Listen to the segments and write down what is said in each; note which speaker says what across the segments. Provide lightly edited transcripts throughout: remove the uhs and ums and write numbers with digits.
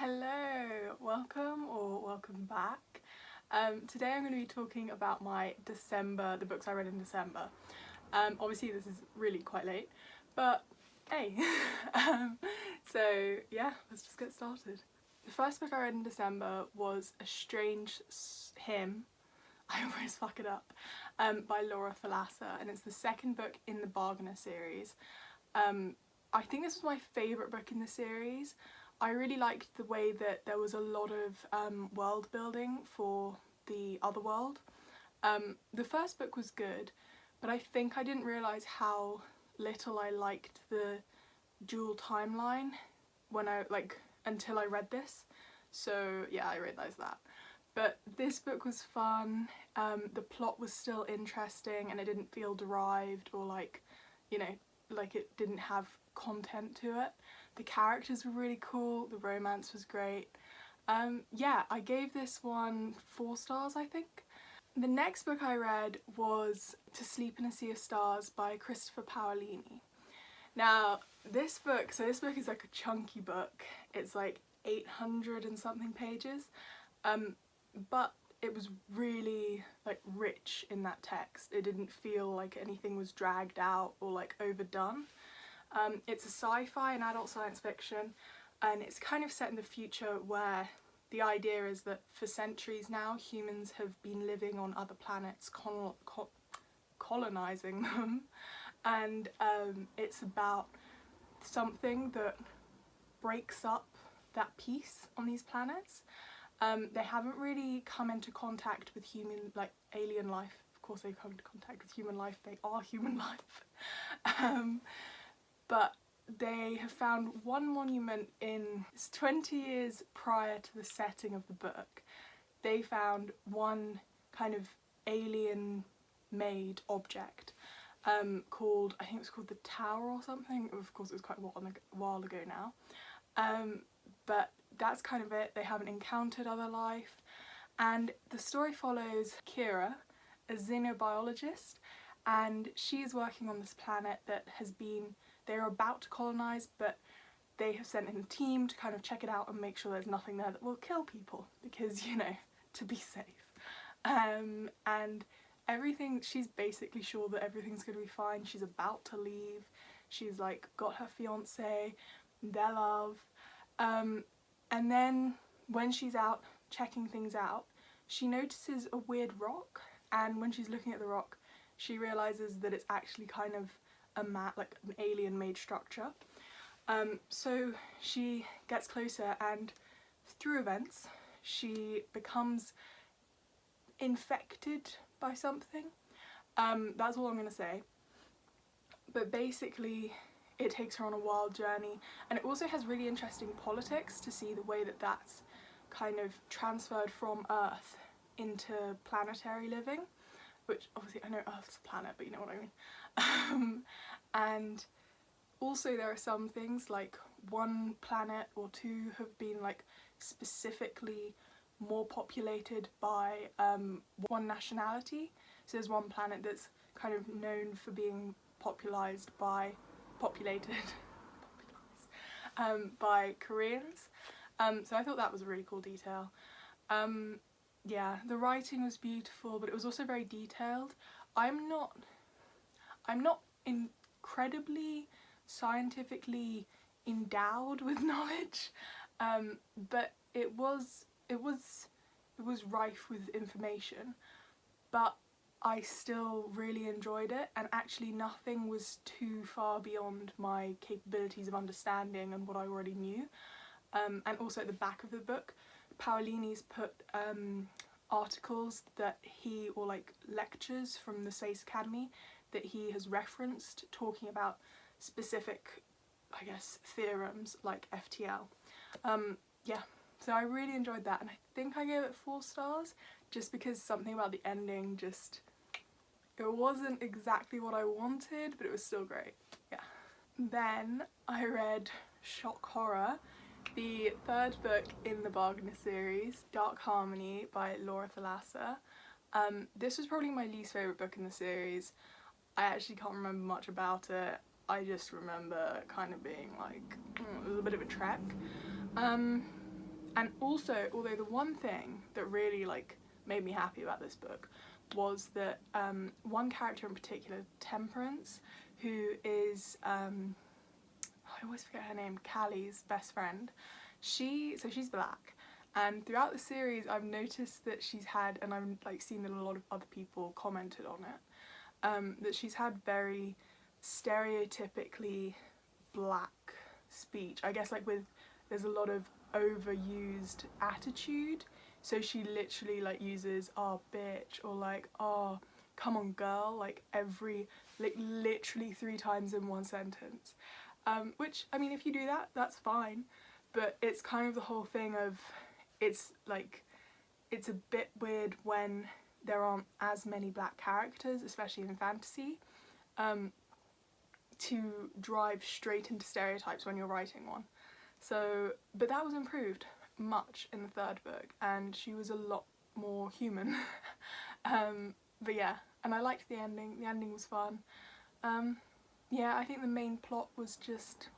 Speaker 1: Hello, welcome back. Today I'm going to be talking about the books I read in December. Obviously this is really quite late, but hey. So yeah, let's just get started. The first book I read in December was A Strange Hymn, I always fuck it up, by Laura Thalassa, and it's the second book in the Bargainer series. I think this was my favourite book in the series. I really liked the way that there was a lot of world building for the other world. The first book was good, but I think I didn't realise how little I liked the dual timeline until I read this. So yeah, I realised that. But this book was fun, the plot was still interesting and it didn't feel derived or like it didn't have content to it. The characters were really cool, the romance was great. Yeah, I gave this one 4 stars, I think. The next book I read was To Sleep in a Sea of Stars by Christopher Paolini. Now this book is like a chunky book. It's like 800 and something pages, but it was really like rich in that text. It didn't feel like anything was dragged out or like overdone. It's a sci-fi and adult science fiction, and it's kind of set in the future where the idea is that for centuries now humans have been living on other planets, colonizing them, and it's about something that breaks up that peace on these planets. They haven't really come into contact with alien life. Of course they come into contact with human life, they are human life. But they have found one monument it's 20 years prior to the setting of the book. They found one kind of alien made object called, I think it was called the Tower or something. Of course it was quite a while ago now. But that's kind of it. They haven't encountered other life. And the story follows Kira, a xenobiologist, and she is working on this planet that they're about to colonise, but they have sent in a team to kind of check it out and make sure there's nothing there that will kill people, because, you know, to be safe. And she's basically sure that everything's going to be fine. She's about to leave. She's like got her fiance, their love. And then when she's out checking things out, she notices a weird rock, and when she's looking at the rock, she realises that it's actually kind of an alien made structure. So she gets closer, and through events she becomes infected by something. That's all I'm going to say. But basically it takes her on a wild journey, and it also has really interesting politics to see the way that that's kind of transferred from Earth into planetary living, which obviously I know Earth's a planet, but you know what I mean. And also there are some things, like one planet or two have been like specifically more populated by one nationality. So there's one planet that's kind of known for being populated by Koreans. So I thought that was a really cool detail. Yeah, the writing was beautiful, but it was also very detailed. I'm not incredibly scientifically endowed with knowledge, but it was rife with information, but I still really enjoyed it, and actually nothing was too far beyond my capabilities of understanding and what I already knew. And also at the back of the book, Paolini's put articles that lectures from the Space Academy that he has referenced, talking about specific, I guess, theorems like FTL. Yeah, so I really enjoyed that, and I think I gave it 4 stars, just because something about the ending it wasn't exactly what I wanted, but it was still great. Yeah. Then I read Shock Horror, the 3rd book in the Bargainer series, Dark Harmony by Laura Thalassa. This was probably my least favourite book in the series. I actually can't remember much about it. I just remember kind of being like, it was a bit of a trek. And also, although the one thing that really like made me happy about this book was that one character in particular, Temperance, who is I always forget her name, Callie's best friend. She's black, and throughout the series I've noticed that she's had, and I've like seen that a lot of other people commented on it, that she's had very stereotypically black speech. I guess like there's a lot of overused attitude, so she literally like uses "oh bitch" or like "oh come on girl" like literally 3 times in one sentence, which I mean, if you do that, that's fine, but it's kind of the whole thing of it's a bit weird when there aren't as many black characters, especially in fantasy, to drive straight into stereotypes when you're writing one. So, but that was improved much in the 3rd book, and she was a lot more human. But yeah, and I liked the ending. The ending was fun. Yeah, I think the main plot was just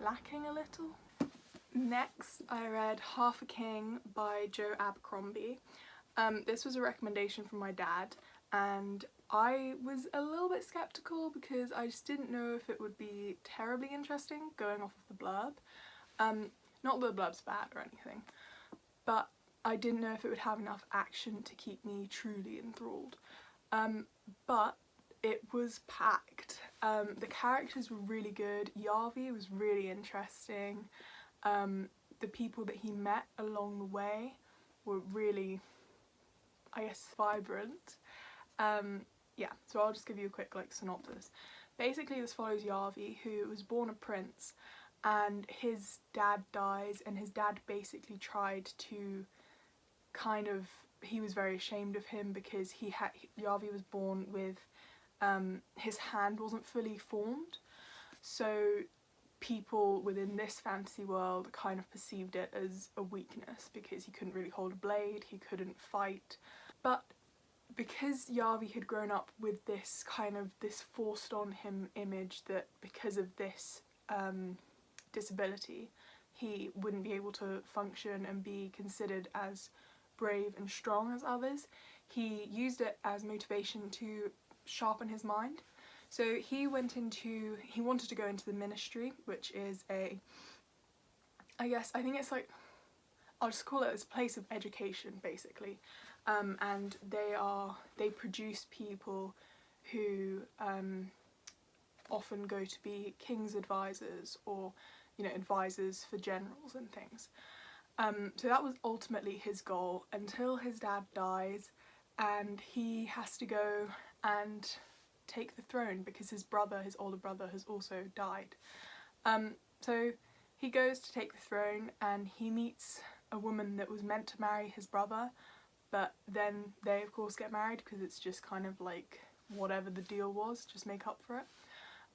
Speaker 1: lacking a little. Next, I read Half a King by Joe Abercrombie. This was a recommendation from my dad, and I was a little bit skeptical because I just didn't know if it would be terribly interesting going off of the blurb. Not that the blurb's bad or anything, but I didn't know if it would have enough action to keep me truly enthralled. But it was packed. The characters were really good. Yavi was really interesting. The people that he met along the way were really, I guess, vibrant. Yeah, so I'll just give you a quick like synopsis. Basically, this follows Yavi, who was born a prince, and his dad dies, and his dad basically tried to he was very ashamed of him because Yavi was born with his hand wasn't fully formed, so people within this fantasy world kind of perceived it as a weakness because he couldn't really hold a blade, he couldn't fight. But because Yavi had grown up with this forced on him image that because of this disability he wouldn't be able to function and be considered as brave and strong as others, he used it as motivation to sharpen his mind. So he wanted to go into the ministry, which is I think it's like, I'll just call it a place of education basically, and they produce people who often go to be king's advisors or, you know, advisors for generals and things. So that was ultimately his goal until his dad dies and he has to go and take the throne because his older brother has also died. So he goes to take the throne and he meets a woman that was meant to marry his brother, but then they of course get married because it's just kind of like whatever the deal was, just make up for it.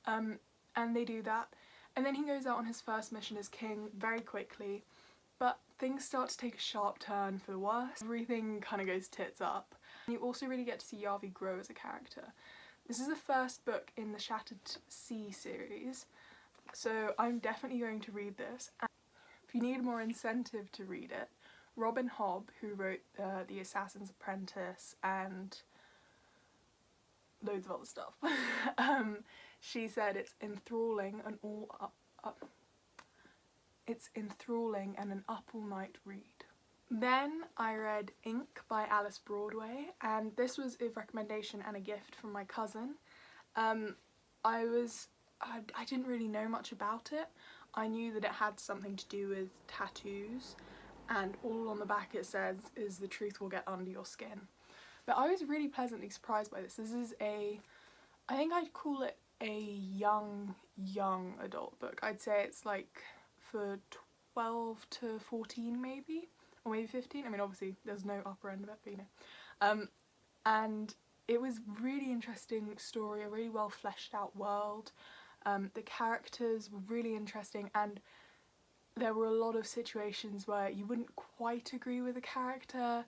Speaker 1: And they do that, and then he goes out on his first mission as king very quickly, but things start to take a sharp turn for the worse. Everything kind of goes tits up. You also really get to see Yavi grow as a character. This is the first book in the Shattered Sea series, so I'm definitely going to read this. And if you need more incentive to read it, Robin Hobb, who wrote The Assassin's Apprentice and loads of other stuff, she said it's enthralling and an up-all-night read. Then I read Ink by Alice Broadway, and this was a recommendation and a gift from my cousin. I didn't really know much about it. I knew that it had something to do with tattoos, and all on the back it says is the truth will get under your skin. But I was really pleasantly surprised by this. This is I think I'd call it a young adult book. I'd say it's like for 12 to 14 maybe, or maybe 15. I mean, obviously there's no upper end of it, but you know. And it was really interesting story, a really well fleshed out world. The characters were really interesting, and there were a lot of situations where you wouldn't quite agree with a character,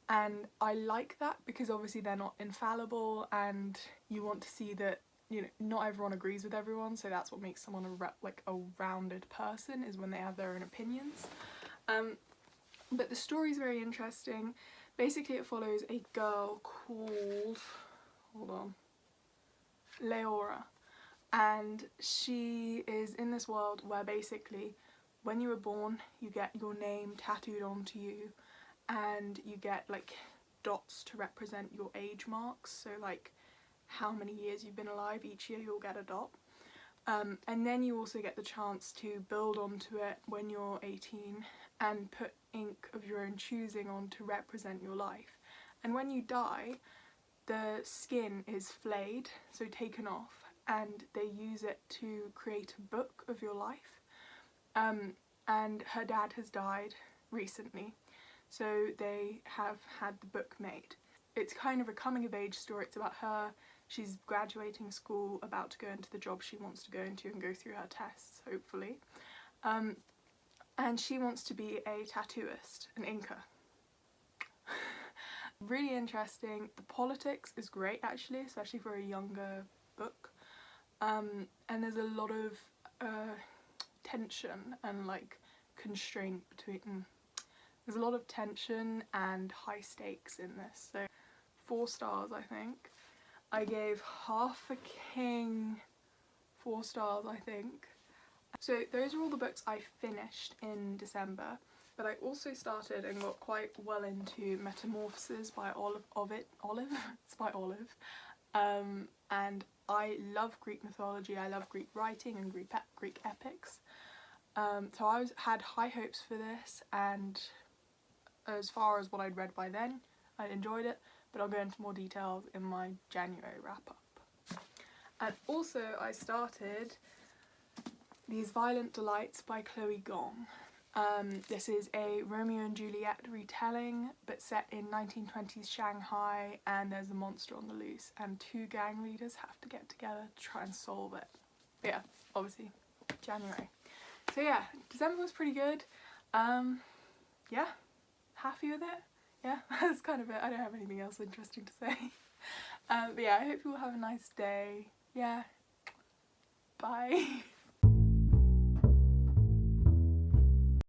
Speaker 1: and I like that because obviously they're not infallible and you want to see that, you know, not everyone agrees with everyone, so that's what makes someone a rounded person, is when they have their own opinions. But the story's very interesting. Basically it follows a girl called, hold on, Leora, and she is in this world where basically when you were born you get your name tattooed onto you, and you get like dots to represent your age marks, so like how many years you've been alive. Each year you'll get a dot, and then you also get the chance to build onto it when you're 18 and put ink of your own choosing on to represent your life. And when you die, the skin is flayed, so taken off, and they use it to create a book of your life. And her dad has died recently, so they have had the book made. It's kind of a coming of age story. It's about her. She's graduating school, about to go into the job she wants to go into and go through her tests, hopefully. And she wants to be a tattooist, an inker. Really interesting. The politics is great actually, especially for a younger book. And there's a lot of tension and like constraint between, there's a lot of tension and high stakes in this. So 4 stars I think. I gave Half a King 4 stars I think. So those are all the books I finished in December, but I also started and got quite well into Metamorphoses by Olive. It's by Olive. And I love Greek mythology, I love Greek writing and Greek epics. So I had high hopes for this, and as far as what I'd read by then, I enjoyed it, but I'll go into more details in my January wrap-up. And also I started These Violent Delights by Chloe Gong. This is a Romeo and Juliet retelling, but set in 1920s Shanghai, and there's a monster on the loose, and 2 gang leaders have to get together to try and solve it. But yeah, obviously, January. So yeah, December was pretty good. Yeah, happy with it. Yeah, that's kind of it. I don't have anything else interesting to say. But yeah, I hope you all have a nice day. Yeah, bye.